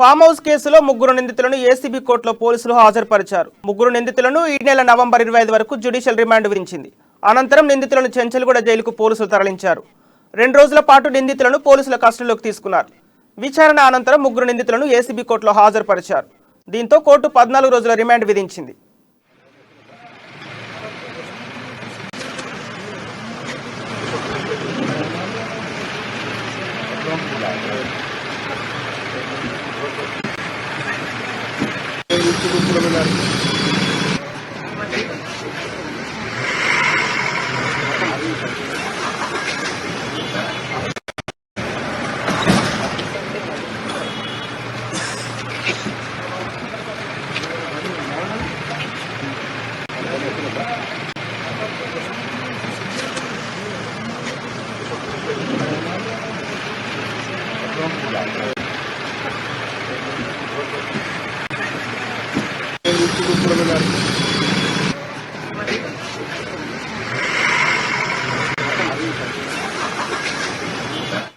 Farm house కేసులో ముగ్గురు నిందితులను ఏసీబీ కోర్టులో పోలీసులు హాజరుపరిచారు. ముగ్గురు నిందితులను ఈ నెల నవంబర్ 25 వరకు జ్యుడిషియల్ రిమాండ్ విధించింది. అనంతరం నిందితులను చెంచల్గూడ జైలుకు పోలీసులు తరలించారు. 2 రోజుల పాటు నిందితులను పోలీసుల కస్టడీలోకి తీసుకున్నారు. విచారణ అనంతరం ముగ్గురు నిందితులను ఏసీబీ కోర్టులో హాజరుపరిచారు. దీంతో కోర్టు 14 రోజుల రిమాండ్ విధించింది. Gracias.